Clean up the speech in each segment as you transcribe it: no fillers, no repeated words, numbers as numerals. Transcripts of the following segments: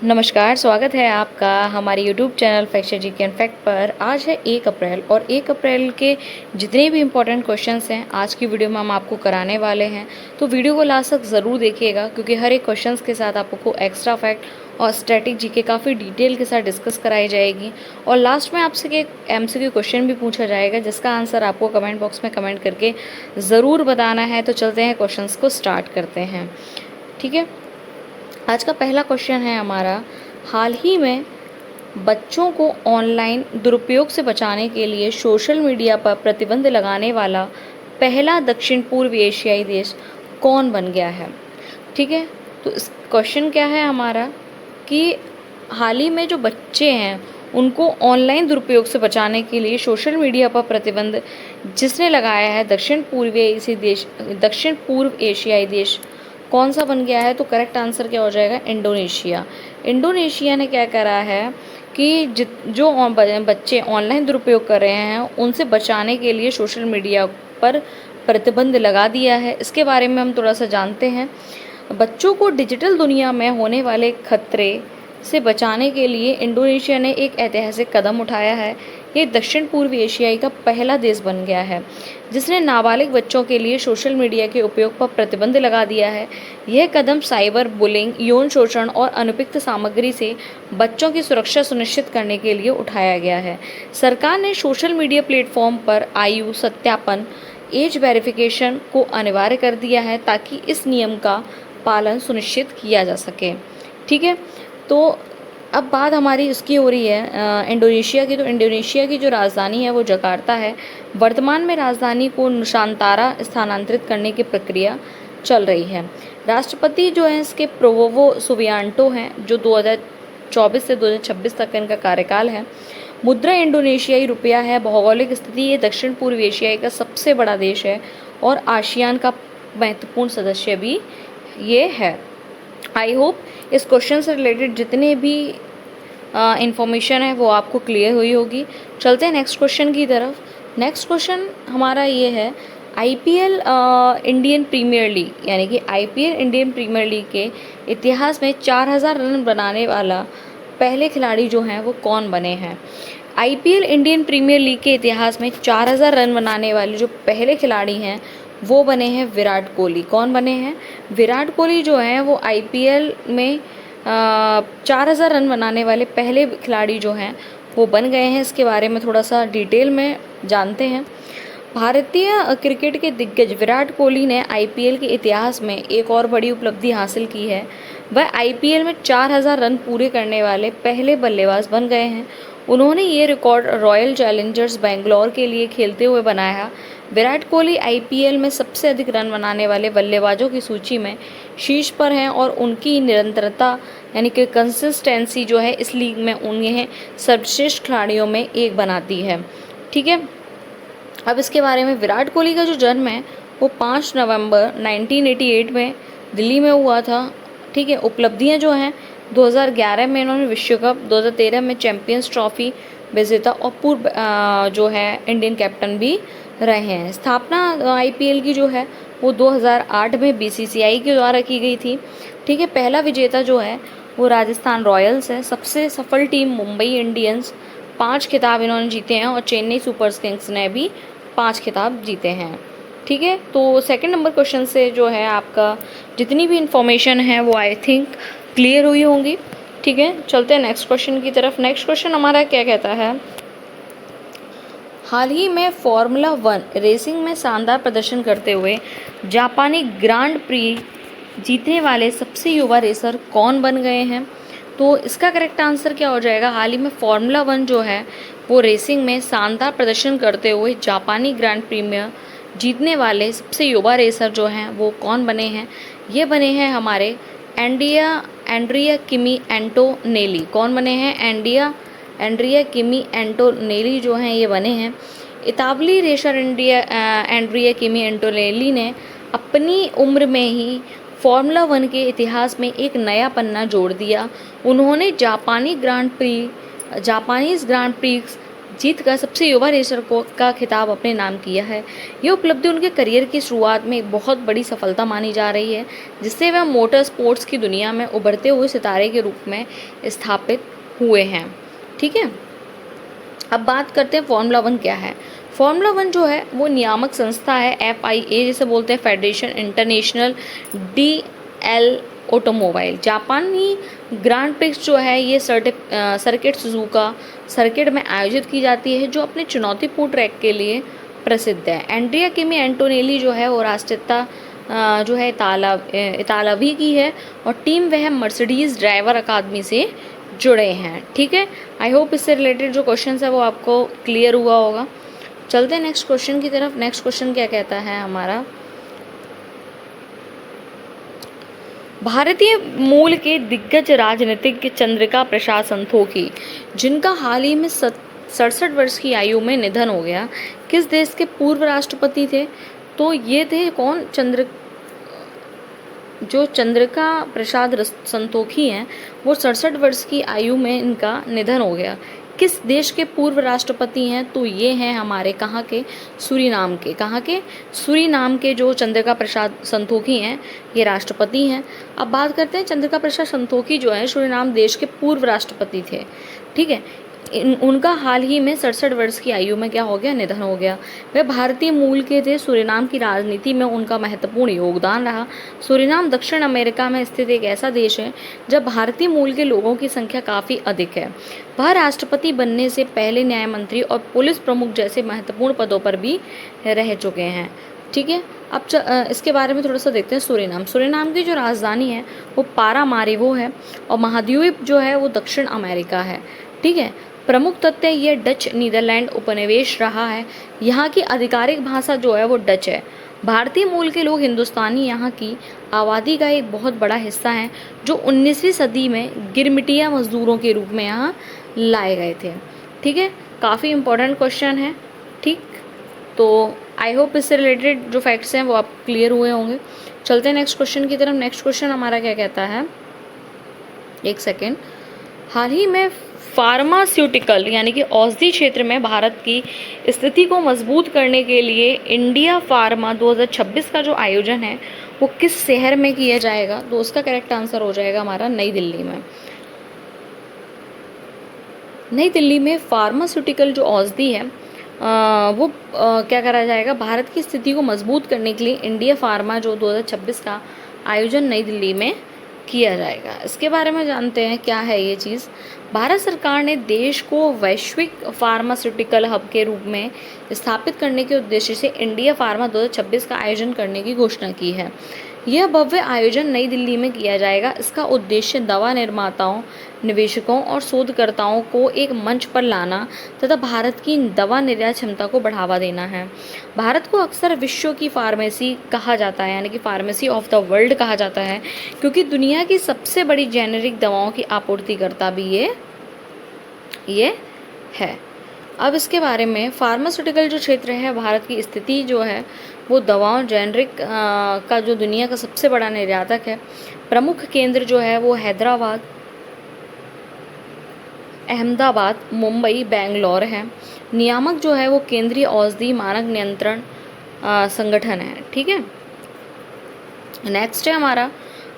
नमस्कार, स्वागत है आपका हमारे यूट्यूब चैनल फैक्ट जी के फैक्ट पर। आज है 1 अप्रैल और 1 अप्रैल के जितने भी इम्पोर्टेंट क्वेश्चंस हैं आज की वीडियो में हम आपको कराने वाले हैं। तो वीडियो को लास्ट तक ज़रूर देखिएगा क्योंकि हर एक क्वेश्चंस के साथ आपको एक्स्ट्रा फैक्ट और स्टैटिक जीके काफ़ी डिटेल के साथ डिस्कस कराई जाएगी। और लास्ट में आपसे एक MCQ क्वेश्चन भी पूछा जाएगा जिसका आंसर आपको कमेंट बॉक्स में कमेंट करके ज़रूर बताना है। तो चलते हैं क्वेश्चंस को स्टार्ट करते हैं, ठीक है। आज का पहला क्वेश्चन है हमारा, हाल ही में बच्चों को ऑनलाइन दुरुपयोग से बचाने के लिए सोशल मीडिया पर प्रतिबंध लगाने वाला पहला दक्षिण पूर्व एशियाई देश कौन बन गया है, ठीक है। तो इस क्वेश्चन क्या है हमारा कि हाल ही में जो बच्चे हैं उनको ऑनलाइन दुरुपयोग से बचाने के लिए सोशल मीडिया पर प्रतिबंध जिसने लगाया है दक्षिण पूर्व एशियाई देश कौन सा बन गया है। तो करेक्ट आंसर क्या हो जाएगा, इंडोनेशिया। इंडोनेशिया ने क्या करा है कि जो बच्चे ऑनलाइन दुरुपयोग कर रहे हैं उनसे बचाने के लिए सोशल मीडिया पर प्रतिबंध लगा दिया है। इसके बारे में हम थोड़ा सा जानते हैं। बच्चों को डिजिटल दुनिया में होने वाले खतरे से बचाने के लिए इंडोनेशिया ने एक ऐतिहासिक कदम उठाया है। ये दक्षिण पूर्व एशियाई का पहला देश बन गया है जिसने नाबालिग बच्चों के लिए सोशल मीडिया के उपयोग पर प्रतिबंध लगा दिया है। यह कदम साइबर बुलिंग, यौन शोषण और अनुपयुक्त सामग्री से बच्चों की सुरक्षा सुनिश्चित करने के लिए उठाया गया है। सरकार ने सोशल मीडिया प्लेटफॉर्म पर आयु सत्यापन, एज वेरिफिकेशन को अनिवार्य कर दिया है ताकि इस नियम का पालन सुनिश्चित किया जा सके, ठीक है। तो अब बात हमारी इसकी हो रही है इंडोनेशिया की। तो इंडोनेशिया की जो राजधानी है वो जकार्ता है। वर्तमान में राजधानी को नुसांतारा स्थानांतरित करने की प्रक्रिया चल रही है। राष्ट्रपति जो है इसके प्रोवोवो सुबियांटो हैं जो 2024 से 2026 तक इनका कार्यकाल है। मुद्रा इंडोनेशियाई रुपया है। भौगोलिक स्थिति ये दक्षिण पूर्व एशियाई का सबसे बड़ा देश है और आसियान का महत्वपूर्ण सदस्य भी ये है। आई होप इस क्वेश्चन से रिलेटेड जितने भी इंफॉर्मेशन है वो आपको क्लियर हुई होगी। चलते हैं नेक्स्ट क्वेश्चन की तरफ। नेक्स्ट क्वेश्चन हमारा ये है, IPL इंडियन प्रीमियर लीग यानी कि IPL इंडियन प्रीमियर लीग के इतिहास में 4000 रन बनाने वाला पहले खिलाड़ी जो हैं वो कौन बने हैं। IPL इंडियन प्रीमियर लीग के इतिहास में 4000 रन बनाने वाले जो पहले खिलाड़ी हैं वो बने हैं विराट कोहली। कौन बने हैं, विराट कोहली जो हैं वो IPL में 4000 रन बनाने वाले पहले खिलाड़ी जो हैं वो बन गए हैं। इसके बारे में थोड़ा सा डिटेल में जानते हैं। भारतीय क्रिकेट के दिग्गज विराट कोहली ने IPL के इतिहास में एक और बड़ी उपलब्धि हासिल की है। वह IPL में 4000 रन पूरे करने वाले पहले बल्लेबाज बन गए हैं। उन्होंने ये रिकॉर्ड रॉयल चैलेंजर्स बेंगलोर के लिए खेलते हुए बनाया। विराट कोहली IPL में सबसे अधिक रन बनाने वाले बल्लेबाजों की सूची में शीर्ष पर हैं और उनकी निरंतरता यानी कि कंसिस्टेंसी जो है इस लीग में उन्हें सर्वश्रेष्ठ खिलाड़ियों में एक बनाती है, ठीक है। अब इसके बारे में, विराट कोहली का जो जन्म है वो 5 नवंबर 1988 में दिल्ली में हुआ था, ठीक है। उपलब्धियां जो हैं 2011 में इन्होंने विश्व कप, 2013 में चैंपियंस ट्रॉफी विजेता और पूर्व जो है इंडियन कैप्टन भी रहे हैं। स्थापना IPL की जो है वो 2008 में BCCI के द्वारा की गई थी, ठीक है। पहला विजेता जो है वो राजस्थान रॉयल्स है। सबसे सफल टीम मुंबई इंडियंस, 5 खिताब इन्होंने जीते हैं और चेन्नई सुपर किंग्स ने भी 5 खिताब जीते हैं, ठीक है। तो सेकंड नंबर क्वेश्चन से जो है आपका जितनी भी इंफॉर्मेशन है वो आई थिंक क्लियर हुई होंगी, ठीक है। चलते हैं नेक्स्ट क्वेश्चन की तरफ। नेक्स्ट क्वेश्चन हमारा क्या कहता है, हाल ही में फॉर्मूला 1 रेसिंग में शानदार प्रदर्शन करते हुए जापानी ग्रांड प्री जीतने वाले सबसे युवा रेसर कौन बन गए हैं। तो इसका करेक्ट आंसर क्या हो जाएगा, हाल ही में फॉर्मूला 1 जो है वो रेसिंग में शानदार प्रदर्शन करते हुए जापानी ग्रांड प्रीमियर जीतने वाले सबसे युवा रेसर जो हैं वो कौन बने हैं। ये बने हैं हमारे एंड्रिया किमी एंटोनेली। कौन बने हैं, एंड्रिया किमी एंटोनेली जो हैं ये बने हैं। इतालवी रेसर एंड्रिया किमी एंटोनेली ने अपनी उम्र में ही फॉर्मूला 1 के इतिहास में एक नया पन्ना जोड़ दिया। उन्होंने जापानीज ग्रांड प्रिक्स जीतकर सबसे युवा रेसर को का खिताब अपने नाम किया है। ये उपलब्धि उनके करियर की शुरुआत में एक बहुत बड़ी सफलता मानी जा रही है, जिससे वह मोटर स्पोर्ट्स की दुनिया में उभरते हुए सितारे के रूप में स्थापित हुए हैं। ठीक है, अब बात करते हैं फार्मूला 1 क्या है। फार्मूला 1 जो है वो नियामक संस्था है, FIA जिसे बोलते हैं, federation international D L automobile. जापानी ग्रांड प्रिक्स जो है ये सर्किट सुजुका सर्किट में आयोजित की जाती है, जो अपने चुनौतीपूर्ण ट्रैक के लिए प्रसिद्ध है। एंड्रिया किमी एंटोनेली जो है वो राष्ट्रीयता जो है इतालवी की है, और टीम वह मर्सिडीज ड्राइवर अकादमी से जुड़े हैं। ठीक है, आई होप इससे रिलेटेड जो क्वेश्चन है वो आपको क्लियर हुआ होगा। चलते हैं नेक्स्ट क्वेश्चन की तरफ। नेक्स्ट क्वेश्चन क्या कहता है हमारा, भारतीय मूल के दिग्गज राजनीतिज्ञ चंद्रिका प्रसाद संतोखी, जिनका हाल ही में 67 वर्ष की आयु में निधन हो गया, किस देश के पूर्व राष्ट्रपति थे? तो ये थे कौन? जो चंद्रिका प्रसाद संतोखी हैं, वो 67 वर्ष की आयु में इनका निधन हो गया। किस देश के पूर्व राष्ट्रपति हैं? तो ये हैं हमारे कहाँ के? सूरीनाम के। कहाँ के? सूरीनाम के जो चंद्रिका प्रसाद संतोखी हैं ये राष्ट्रपति हैं। अब बात करते हैं, चंद्रिका प्रसाद संतोखी जो है सूरीनाम देश के पूर्व राष्ट्रपति थे। ठीक है, उनका हाल ही में 67 वर्ष की आयु में क्या हो गया? निधन हो गया। वे भारतीय मूल के थे। सूरीनाम की राजनीति में उनका महत्वपूर्ण योगदान रहा। सूरीनाम दक्षिण अमेरिका में स्थित एक ऐसा देश है जब भारतीय मूल के लोगों की संख्या काफ़ी अधिक है। वह राष्ट्रपति बनने से पहले न्याय मंत्री और पुलिस प्रमुख जैसे महत्वपूर्ण पदों पर भी रह चुके हैं। ठीक है, अब इसके बारे में थोड़ा सा देखते हैं। सूरीनाम की जो राजधानी है वो पारामारिबो है, और महाद्वीप जो है वो दक्षिण अमेरिका है। ठीक है, प्रमुख तथ्य ये डच नीदरलैंड उपनिवेश रहा है। यहाँ की आधिकारिक भाषा जो है वो डच है। भारतीय मूल के लोग हिंदुस्तानी यहाँ की आबादी का एक बहुत बड़ा हिस्सा हैं, जो 19वीं सदी में गिरमिटिया मजदूरों के रूप में यहाँ लाए गए थे। ठीक है, काफ़ी इंपॉर्टेंट क्वेश्चन है। ठीक, तो आई होप इससे रिलेटेड जो फैक्ट्स हैं वो आप क्लियर हुए होंगे। चलते हैं नेक्स्ट क्वेश्चन की तरफ। नेक्स्ट क्वेश्चन हमारा क्या कहता है, एक सेकेंड। हाल ही में फार्मास्यूटिकल यानी कि औषधि क्षेत्र में भारत की स्थिति को मजबूत करने के लिए इंडिया फार्मा 2026 का जो आयोजन है वो किस शहर में किया जाएगा? तो उसका करेक्ट आंसर हो जाएगा हमारा नई दिल्ली में। नई दिल्ली में फार्मास्यूटिकल जो औषधि है वो क्या करा जाएगा? भारत की स्थिति को मजबूत करने के लिए इंडिया फार्मा जो 2026 का आयोजन नई दिल्ली में किया जाएगा। इसके बारे में जानते हैं क्या है ये चीज़। भारत सरकार ने देश को वैश्विक फार्मास्यूटिकल हब के रूप में स्थापित करने के उद्देश्य से इंडिया फार्मा 2026 का आयोजन करने की घोषणा की है। यह भव्य आयोजन नई दिल्ली में किया जाएगा। इसका उद्देश्य दवा निर्माताओं, निवेशकों और शोधकर्ताओं को एक मंच पर लाना तथा भारत की दवा निर्यात क्षमता को बढ़ावा देना है। भारत को अक्सर विश्व की फार्मेसी कहा जाता है, यानी कि फार्मेसी ऑफ द वर्ल्ड कहा जाता है, क्योंकि दुनिया की सबसे बड़ी जेनेरिक दवाओं की आपूर्तिकर्ता भी ये है। अब इसके बारे में फार्मास्यूटिकल जो क्षेत्र है, भारत की स्थिति जो है वो दवाओं जेनरिक का जो दुनिया का सबसे बड़ा निर्यातक है। प्रमुख केंद्र जो है वो हैदराबाद, अहमदाबाद, मुंबई, बेंगलोर है। नियामक जो है वो केंद्रीय औषधि मानक नियंत्रण संगठन है। ठीक है, नेक्स्ट है हमारा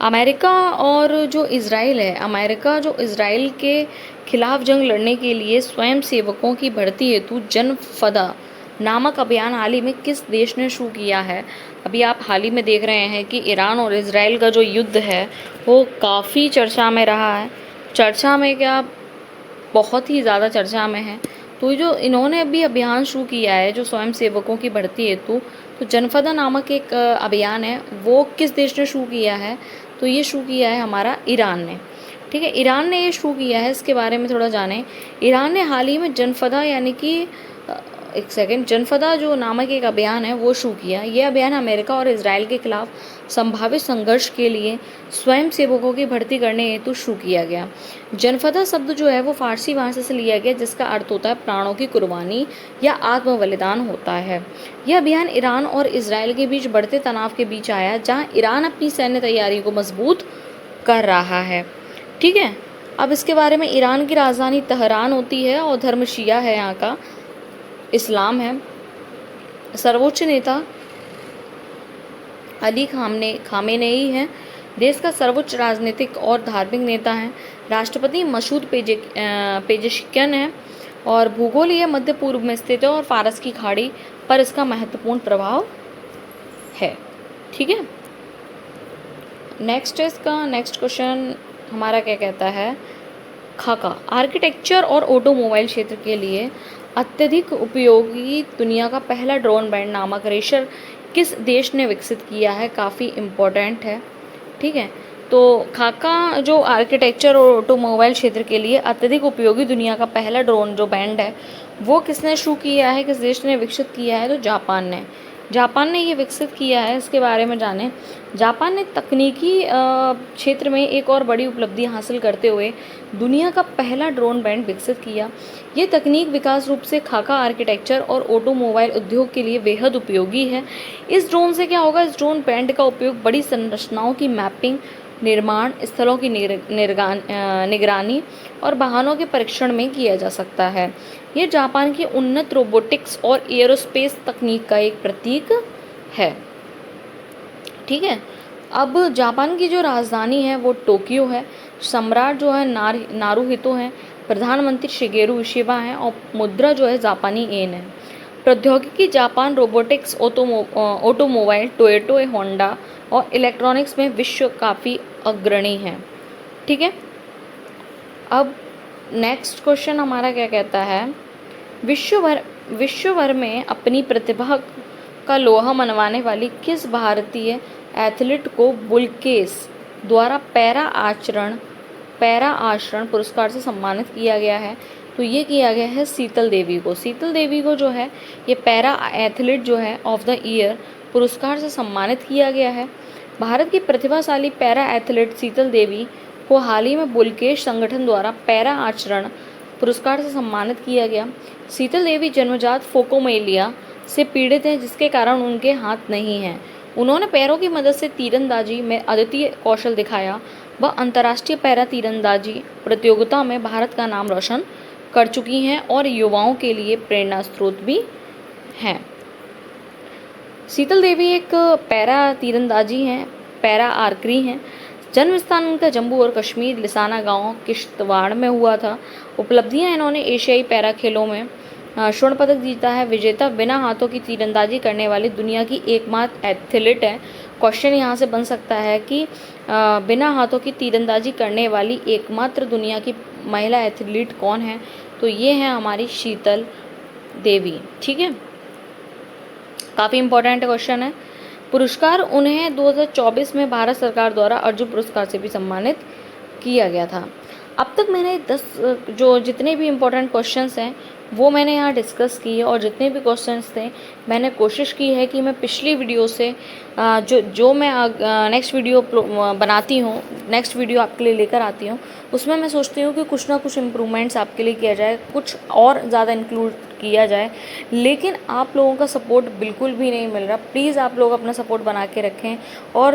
अमेरिका और जो इज़राइल है। अमेरिका जो इज़राइल के खिलाफ जंग लड़ने के लिए स्वयं सेवकों की भर्ती हेतु जनफदा नामक अभियान हाल ही में किस देश ने शुरू किया है? अभी आप हाल ही में देख रहे हैं कि ईरान और इज़राइल का जो युद्ध है वो काफ़ी चर्चा में रहा है। चर्चा में क्या, बहुत ही ज़्यादा चर्चा में है। तो जो इन्होंने अभी अभियान शुरू किया है जो स्वयं सेवकों की भर्ती हेतु, तो जनफदा नामक एक अभियान है, वो किस देश ने शुरू किया है? तो ये शुरू किया है हमारा ईरान ने। ठीक है, ईरान ने ये शुरू किया है। इसके बारे में थोड़ा जानें। ईरान ने हाल ही में जनफदा यानी कि जनफदा जो नामक एक अभियान है वो शुरू किया। ये अभियान अमेरिका और इजराइल के खिलाफ संभावित संघर्ष के लिए स्वयं सेवकों की भर्ती करने हेतु शुरू किया गया। जनफदा शब्द जो है वो फारसी भाषा से लिया गया, जिसका अर्थ होता है प्राणों की कुर्बानी या आत्म बलिदान होता है। यह अभियान ईरान और इजराइल के बीच बढ़ते तनाव के बीच आया, जहाँ ईरान अपनी सैन्य तैयारी को मजबूत कर रहा है। ठीक है, अब इसके बारे में, ईरान की राजधानी तहरान होती है और धर्म शिया है, यहाँ का इस्लाम है। सर्वोच्च नेता अली खामेनेई हैं। देश का सर्वोच्च राजनीतिक और धार्मिक नेता हैं। राष्ट्रपति मसूद पेजेशकियन है और भूगोल ये मध्य पूर्व में स्थित है और फारस की खाड़ी पर इसका महत्वपूर्ण प्रभाव है। ठीक है, नेक्स्ट क्वेश्चन हमारा क्या कहता है, खाका आर्किटेक्चर और ऑटोमोबाइल क्षेत्र के लिए अत्यधिक उपयोगी दुनिया का पहला ड्रोन बैंड नामक रेशर किस देश ने विकसित किया है, काफ़ी इम्पोर्टेंट है। ठीक है, तो खाका जो आर्किटेक्चर और ऑटोमोबाइल क्षेत्र के लिए अत्यधिक उपयोगी दुनिया का पहला ड्रोन जो बैंड है वो किसने शुरू किया है, किस देश ने विकसित किया है, तो जापान ने ये विकसित किया है। इसके बारे में जानें। जापान ने तकनीकी क्षेत्र में एक और बड़ी उपलब्धि हासिल करते हुए दुनिया का पहला ड्रोन बैंड विकसित किया। ये तकनीक विकास रूप से खाका आर्किटेक्चर और ऑटोमोबाइल उद्योग के लिए बेहद उपयोगी है। इस ड्रोन से क्या होगा, इस ड्रोन बैंड का उपयोग बड़ी संरचनाओं की मैपिंग, निर्माण, स्थलों की निगरानी और वाहनों के परीक्षण में किया जा सकता है। ये जापान की उन्नत रोबोटिक्स और एयरोस्पेस तकनीक का एक प्रतीक है। ठीक है, अब जापान की जो राजधानी है वो टोक्यो है। सम्राट जो है नारुहितो हैं। प्रधानमंत्री शिगेरू इशिबा हैं और मुद्रा जो है जापानी येन है। प्रौद्योगिकी Japan robotics, automobile, Toyota, Honda और इलेक्ट्रॉनिक्स में विश्व काफ़ी अग्रणी है। ठीक है, अब नेक्स्ट क्वेश्चन हमारा क्या कहता है, विश्व भर में अपनी प्रतिभा का लोहा मनवाने वाली किस भारतीय एथलीट को बुल्केस द्वारा पैरा आचरण पुरस्कार से सम्मानित किया गया है, तो ये किया गया है शीतल देवी को। शीतल देवी को जो है ये पैरा एथलीट जो है ऑफ द ईयर पुरस्कार से सम्मानित किया गया है। भारत की प्रतिभाशाली पैरा एथलीट शीतल देवी को हाल ही में बुल्केश संगठन द्वारा पैरा आचरण पुरस्कार से सम्मानित किया गया। शीतल देवी जन्मजात फोकोमेलिया से पीड़ित हैं, जिसके कारण उनके हाथ नहीं हैं। उन्होंने पैरों की मदद से तीरंदाजी में अद्वितीय कौशल दिखाया। वह अंतर्राष्ट्रीय पैरा तीरंदाजी प्रतियोगिता में भारत का नाम रोशन कर चुकी हैं और युवाओं के लिए प्रेरणा स्रोत भी हैं। शीतल देवी एक पैरा तीरंदाजी हैं, पैरा आर्करी हैं। जन्म स्थान उनका जम्मू और कश्मीर लिसाना गांव किश्तवाड़ में हुआ था। उपलब्धियां, इन्होंने एशियाई पैरा खेलों में स्वर्ण पदक जीता है। विजेता बिना हाथों की तीरंदाजी करने वाली दुनिया की एकमात्र एथलीट है। क्वेश्चन यहाँ से बन सकता है कि बिना हाथों की तीरंदाजी करने वाली एकमात्र दुनिया की महिला एथलीट कौन है, तो ये है हमारी शीतल देवी। ठीक है, काफ़ी इम्पोर्टेंट क्वेश्चन है। पुरस्कार उन्हें 2024 में भारत सरकार द्वारा अर्जुन पुरस्कार से भी सम्मानित किया गया था। अब तक मैंने 10 जो जितने भी इम्पोर्टेंट क्वेश्चंस हैं वो मैंने यहाँ डिस्कस किए और जितने भी क्वेश्चंस थे मैंने कोशिश की है कि मैं पिछली वीडियो से जो मैं नेक्स्ट वीडियो बनाती हूँ, नेक्स्ट वीडियो आपके लिए लेकर आती हूँ, उसमें मैं सोचती हूँ कि कुछ ना कुछ इम्प्रूवमेंट्स आपके लिए किया जाए, कुछ और ज़्यादा इंक्लूड किया जाए। लेकिन आप लोगों का सपोर्ट बिल्कुल भी नहीं मिल रहा। प्लीज़ आप लोग अपना सपोर्ट बना के रखें। और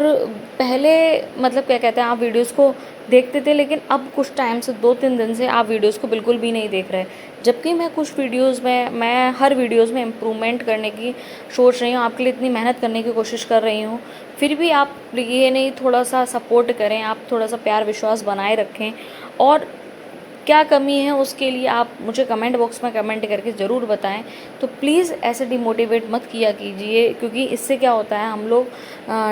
पहले मतलब क्या कहते हैं, आप वीडियोस को देखते थे, लेकिन अब कुछ टाइम से 2-3 दिन से आप वीडियोस को बिल्कुल भी नहीं देख रहे। जबकि मैं कुछ वीडियोस में मैं हर वीडियोस में इम्प्रूवमेंट करने की सोच रही हूँ, आपके लिए इतनी मेहनत करने की कोशिश कर रही हूँ, फिर भी आप ये नहीं थोड़ा सा सपोर्ट करें, आप थोड़ा सा प्यार विश्वास बनाए रखें। और क्या कमी है उसके लिए आप मुझे कमेंट बॉक्स में कमेंट करके ज़रूर बताएं। तो प्लीज़ ऐसे डिमोटिवेट मत किया कीजिए, क्योंकि इससे क्या होता है, हम लोग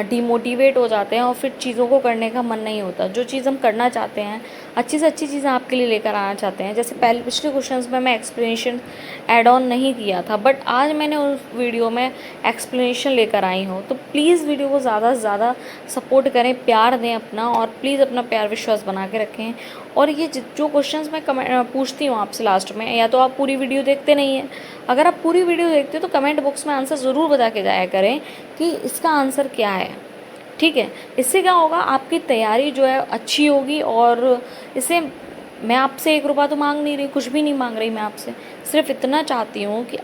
डिमोटिवेट हो जाते हैं और फिर चीज़ों को करने का मन नहीं होता। जो चीज़ हम करना चाहते हैं, अच्छी से अच्छी चीज़ें आपके लिए लेकर आना चाहते हैं। जैसे पिछले क्वेश्चंस में मैं एक्सप्लेनेशन ऐड ऑन नहीं किया था, बट आज मैंने उस वीडियो में एक्सप्लेनेशन लेकर आई हूँ। तो प्लीज़ वीडियो को ज़्यादा से ज़्यादा सपोर्ट करें, प्यार दें अपना, और प्लीज़ अपना प्यार विश्वास बना के रखें। और ये जो क्वेश्चंस मैं पूछती हूँ आपसे लास्ट में, या तो आप पूरी वीडियो देखते नहीं हैं, अगर आप पूरी वीडियो देखते हो तो कमेंट बॉक्स में आंसर ज़रूर बता के जाया करें कि इसका आंसर क्या है। ठीक है, इससे क्या होगा, आपकी तैयारी जो है अच्छी होगी। और इससे मैं आपसे 1 रुपया तो मांग नहीं रही, कुछ भी नहीं मांग रही मैं आपसे, सिर्फ इतना चाहती हूँ कि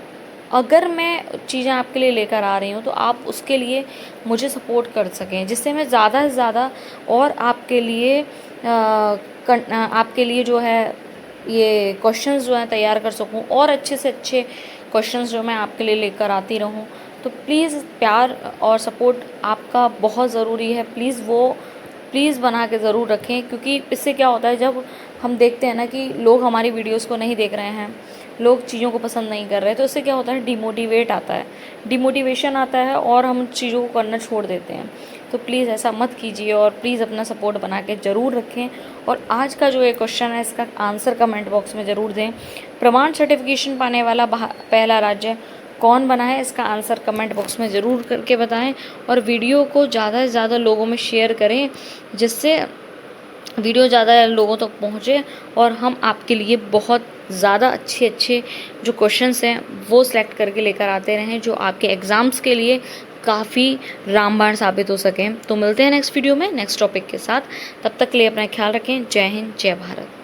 अगर मैं चीज़ें आपके लिए लेकर आ रही हूँ तो आप उसके लिए मुझे सपोर्ट कर सकें, जिससे मैं ज़्यादा से ज़्यादा और आपके लिए आपके लिए जो है ये क्वेश्चंस जो हैं तैयार कर सकूं और अच्छे से अच्छे क्वेश्चंस जो मैं आपके लिए लेकर आती रहूं। तो प्लीज़ प्यार और सपोर्ट आपका बहुत ज़रूरी है, प्लीज़ बना के ज़रूर रखें, क्योंकि इससे क्या होता है जब हम देखते हैं ना कि लोग हमारी वीडियोस को नहीं देख रहे हैं, लोग चीज़ों को पसंद नहीं कर रहे, तो इससे क्या होता है डिमोटिवेशन आता है और हम चीज़ों को करना छोड़ देते हैं। तो प्लीज़ ऐसा मत कीजिए और प्लीज़ अपना सपोर्ट बना के ज़रूर रखें। और आज का जो ये क्वेश्चन है इसका आंसर कमेंट बॉक्स में ज़रूर दें। प्रमाण सर्टिफिकेशन पाने वाला पहला राज्य कौन बना है, इसका आंसर कमेंट बॉक्स में ज़रूर करके बताएं। और वीडियो को ज़्यादा से ज़्यादा लोगों में शेयर करें, जिससे वीडियो ज़्यादा लोगों तक पहुँचे और हम आपके लिए बहुत ज़्यादा अच्छे जो क्वेश्चंस हैं वो सिलेक्ट करके लेकर आते रहें, जो आपके एग्ज़ाम्स के लिए काफ़ी रामबाण साबित हो सकें। तो मिलते हैं नेक्स्ट वीडियो में नेक्स्ट टॉपिक के साथ। तब तक के लिए अपना ख्याल रखें। जय हिंद, जय भारत।